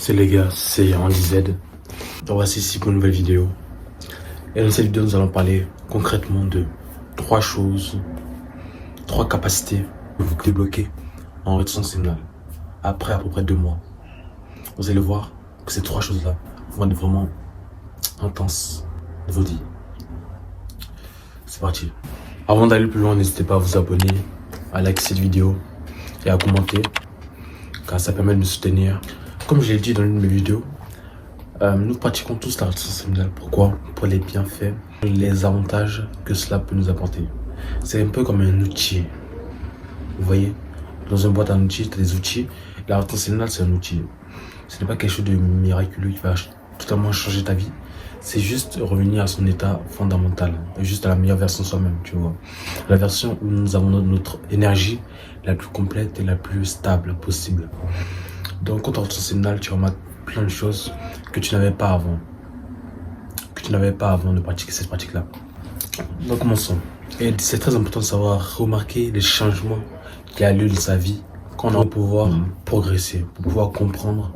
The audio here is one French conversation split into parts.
C'est les gars, c'est Andy Z. Donc voici ici pour une nouvelle vidéo. Et dans cette vidéo, nous allons parler concrètement de trois choses, trois capacités que vous débloquez en réduction séminale. Après à peu près 2 mois, vous allez voir que ces trois choses-là vont être vraiment intenses de vos vies. C'est parti. Avant d'aller plus loin, n'hésitez pas à vous abonner, à liker cette vidéo et à commenter, car ça permet de me soutenir. Comme je l'ai dit dans une de mes vidéos, nous pratiquons tous la réduction séminale. Pourquoi? Pour les bienfaits, les avantages que cela peut nous apporter. C'est un peu comme un outil. Vous voyez, dans une boîte à outils, tu as des outils. La réduction séminale, c'est un outil. Ce n'est pas quelque chose de miraculeux qui va totalement changer ta vie. C'est juste revenir à son état fondamental, juste à la meilleure version de soi-même, tu vois. La version où nous avons notre énergie la plus complète et la plus stable possible. Donc, quand tu as réduction séminale, tu remarques plein de choses que tu n'avais pas avant. De pratiquer cette pratique-là. Donc, commençons. Et c'est très important de savoir remarquer les changements qui a lieu dans sa vie quand on va pouvoir progresser, pour pouvoir comprendre,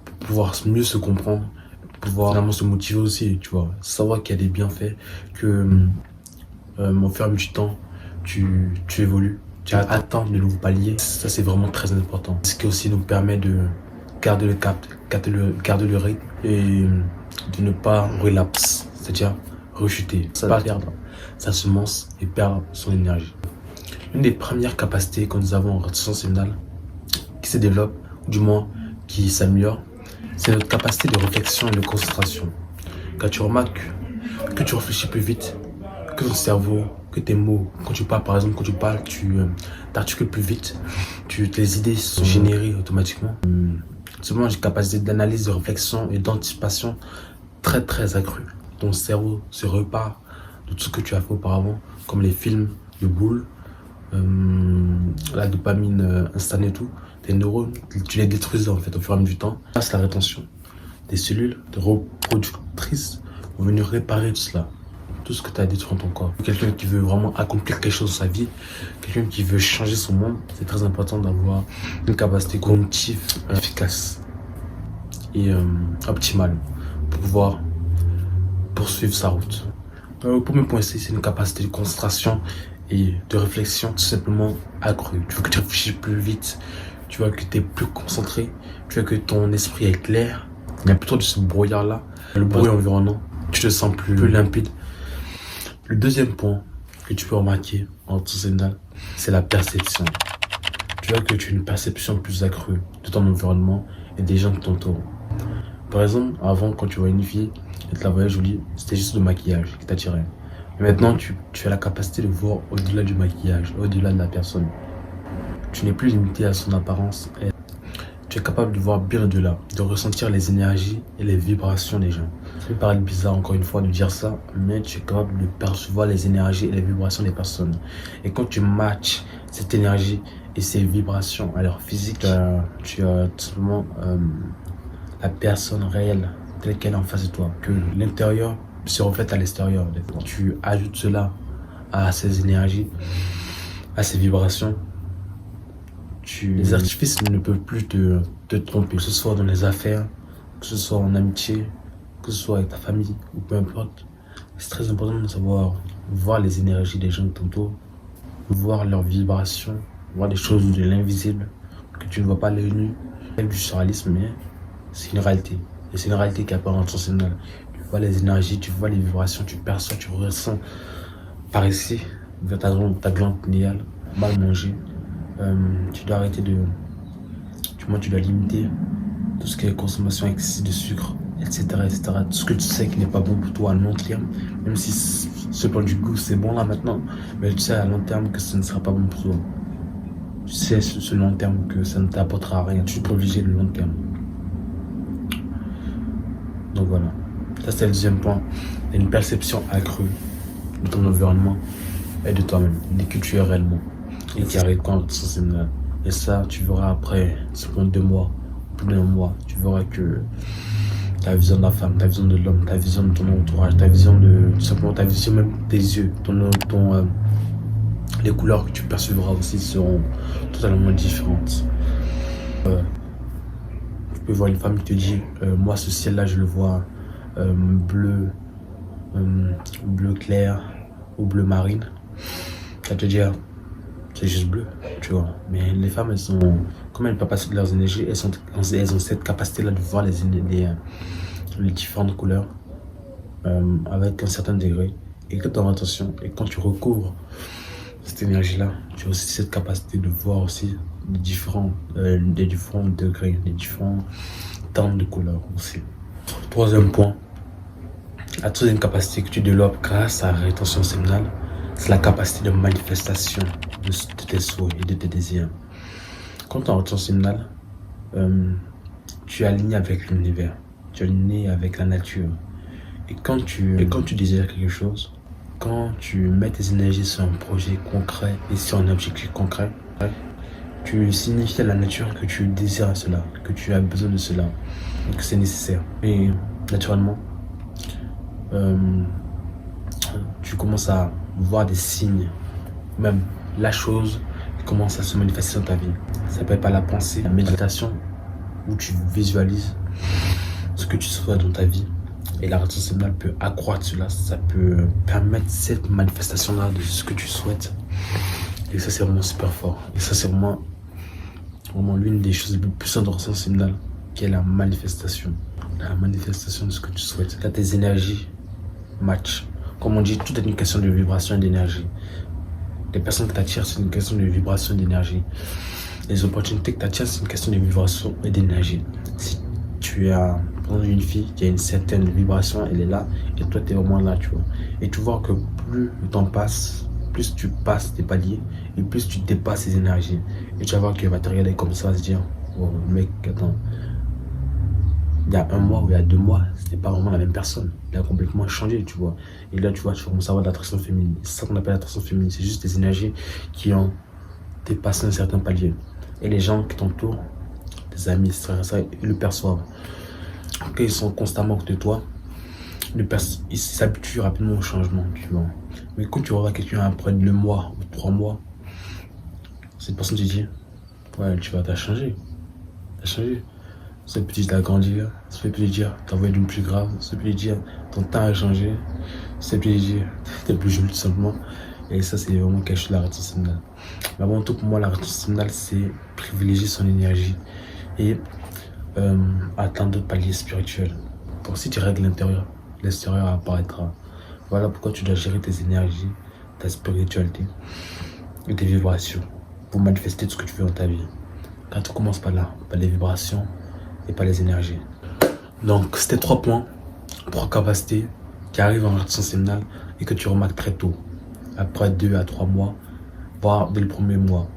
pour pouvoir mieux se comprendre, pour pouvoir finalement se motiver aussi, tu vois. Savoir qu'il y a des bienfaits, que au fur et à mesure du temps, tu évolues, tu as atteint de nouveaux paliers. Ça, c'est vraiment très important. Ce qui aussi nous permet de garder le cap, garder le rythme et de ne pas relapse, c'est-à-dire rechuter, pas perdre sa semence et perdre son énergie. Une des premières capacités que nous avons en réduction séminale qui se développe, ou du moins qui s'améliore, c'est notre capacité de réflexion et de concentration. Quand tu remarques que tu réfléchis plus vite, que ton cerveau, que tes mots, quand tu parles par exemple, quand tu parles, tu t'articules plus vite, tes idées sont générées automatiquement. C'est vraiment une capacité d'analyse, de réflexion et d'anticipation très accrue. Ton cerveau se repart de tout ce que tu as fait auparavant, comme les films de boules, la dopamine instantanée et tout. Tes neurones, tu les détruis en fait au fur et à mesure du temps. Grâce à la rétention des cellules reproductrices vont venir réparer tout cela, tout ce que tu as détruit dans ton corps. Quelqu'un qui veut vraiment accomplir quelque chose dans sa vie, quelqu'un qui veut changer son monde, c'est très important d'avoir une capacité cognitive efficace et optimale pour pouvoir poursuivre sa route. Le premier point ici, c'est une capacité de concentration et de réflexion tout simplement accrue. Tu vois que tu réfléchis plus vite, tu vois que tu es plus concentré, tu vois que ton esprit est clair, il n'y a plus trop de ce brouillard-là, le bruit environnant, tu te sens plus limpide. Le deuxième point que tu peux remarquer en réduction séminale, c'est la perception. Tu vois que tu as une perception plus accrue de ton environnement et des gens qui t'entourent. Par exemple, avant, quand tu vois une fille et tu la voyais jolie, c'était juste le maquillage qui t'attirait. Mais maintenant, tu as la capacité de voir au-delà du maquillage, au-delà de la personne. Tu n'es plus limité à son apparence. Et tu es capable de voir bien au-delà, de ressentir les énergies et les vibrations des gens. Ça peut paraître bizarre encore une fois de dire ça, mais tu es capable de percevoir les énergies et les vibrations des personnes. Et quand tu matches cette énergie et ces vibrations à leur physique, tu as tout simplement la personne réelle telle qu'elle est en face de toi. Que l'intérieur se reflète à l'extérieur. Tu ajoutes cela à ces énergies, à ces vibrations. Les artifices ne peuvent plus te tromper, que ce soit dans les affaires, que ce soit en amitié, que ce soit avec ta famille ou peu importe. C'est très important de savoir voir les énergies des gens qui t'entourent, voir leurs vibrations, voir des choses de l'invisible que tu ne vois pas à l'œil nu. C'est du surréalisme, mais c'est une réalité. Et c'est une réalité qui apparaît en réduction séminale. Tu vois les énergies, tu vois les vibrations, tu perçois, tu ressens par ici, vers ta glande pinéale, mal manger. Tu dois arrêter tu dois limiter tout ce qui est consommation excessive de sucre, etc. Tout ce que tu sais qui n'est pas bon pour toi à long terme, même si ce point du goût c'est bon là maintenant, mais tu sais à long terme que ce ne sera pas bon pour toi. Tu sais ce long terme que ça ne t'apportera rien, tu es privilégié le long terme. Donc voilà, ça c'est le deuxième point. Il y a une perception accrue de ton environnement et de toi-même, de qui tu es réellement et qui arrive quand réduction séminale. Et ça, tu verras après, selon 2 mois, plus d'un mois, tu verras que ta vision de la femme, ta vision de l'homme, ta vision de ton entourage, ta vision tout simplement ta vision même des yeux, les couleurs que tu percevras aussi seront totalement différentes. peux voir une femme qui te dit moi ce ciel là je le vois bleu clair ou bleu marine. Elle te dire c'est juste bleu, tu vois. Mais les femmes, elles sont, comme elles ne peuvent pas passer de leurs énergies, elles ont cette capacité là de voir les différentes couleurs avec un certain degré. Et quand tu as attention et quand tu recouvres cette énergie là, tu as aussi cette capacité de voir aussi les différents degrés, les différents teintes de couleurs aussi. Troisième point, la troisième capacité que tu développes grâce à la rétention séminale, c'est la capacité de manifestation de tes souhaits et de tes désirs. Quand tu es en rétention séminale, tu es aligné avec l'univers, tu es aligné avec la nature. Et quand tu désires quelque chose, quand tu mets tes énergies sur un projet concret et sur un objectif concret, tu signifies à la nature que tu désires cela, que tu as besoin de cela, et que c'est nécessaire. Et naturellement, tu commences à voir des signes, même la chose commence à se manifester dans ta vie. Ça peut être par la pensée, la méditation, où tu visualises ce que tu souhaites dans ta vie. Et la rétention séminale peut accroître cela, ça peut permettre cette manifestation-là de ce que tu souhaites. Et ça, c'est vraiment super fort. Et ça, c'est vraiment l'une des choses les plus puissantes de la rétention séminale, qui est la manifestation. La manifestation de ce que tu souhaites. Là, tes énergies matchent. Comme on dit, tout est une question de vibration et d'énergie. Les personnes que tu attires, c'est une question de vibration et d'énergie. Les opportunités que tu attires, c'est une question de vibration et d'énergie. Si tu as une fille qui a une certaine vibration, elle est là, et toi, tu es vraiment là, tu vois. Et tu vois que plus le temps passe, plus tu passes tes paliers, et plus tu dépasses ces énergies. Et tu vas voir qu'elle va te regarder comme ça, se dire, oh mec, attends, il y a un mois ou il y a 2 mois, c'était pas vraiment la même personne. Il a complètement changé, tu vois. Et là, tu vois, tu commences à avoir de l'attraction féminine. C'est ça qu'on appelle l'attraction féminine. C'est juste des énergies qui ont dépassé un certain palier. Et les gens qui t'entourent, tes amis, ça, ils le perçoivent. Quand ils sont constamment côté de toi, ils s'habituent rapidement au changement, tu vois. Mais quand tu revois quelqu'un après 2 mois ou 3 mois, cette personne te dit, ouais, t'as changé. T'as changé. Ça peut te dire grandir, ça peut te dire t'as envoyé d'une plus grave, ça peut te dire ton temps a changé, ça peut te dire t'es plus jolie tout simplement. Et ça, c'est vraiment quelque chose de la rétention séminale. Mais avant tout, pour moi, la rétention séminale, c'est privilégier son énergie et atteindre d'autres paliers spirituels. Pour si tu règles l'intérieur, l'extérieur apparaîtra. Voilà pourquoi tu dois gérer tes énergies, ta spiritualité et tes vibrations pour manifester tout ce que tu veux dans ta vie. Car tout commence par là, par les vibrations et pas les énergies. Donc c'était 3 points, 3 capacités qui arrivent en rétention séminale et que tu remarques très tôt, après 2 à 3 mois, voire dès le premier mois.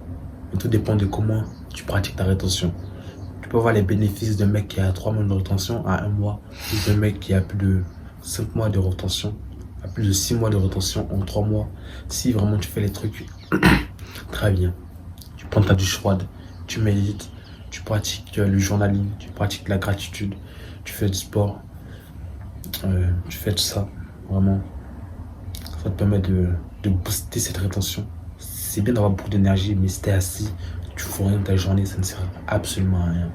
Mais tout dépend de comment tu pratiques ta rétention. Tu peux voir les bénéfices d'un mec qui a 3 mois de rétention à 1 mois, ou d'un mec qui a plus de 5 mois de rétention, à plus de 6 mois de rétention en 3 mois. Si vraiment tu fais les trucs très bien, tu prends ta douche froide, tu médites, tu pratiques le journaling, tu pratiques la gratitude, tu fais du sport, tu fais tout ça, vraiment. Ça te permet de booster cette rétention. C'est bien d'avoir beaucoup d'énergie, mais si t'es assis, tu fais rien de ta journée, ça ne sert absolument à rien.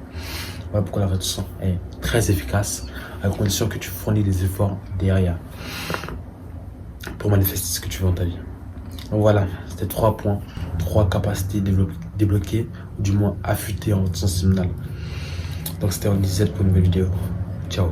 Voilà pourquoi la rétention est très efficace, à condition que tu fournis des efforts derrière pour manifester ce que tu veux dans ta vie. Donc voilà, c'était 3 points, 3 capacités débloquées, ou du moins affûtées en rétention séminale. Donc c'était Onisette pour une nouvelle vidéo. Ciao.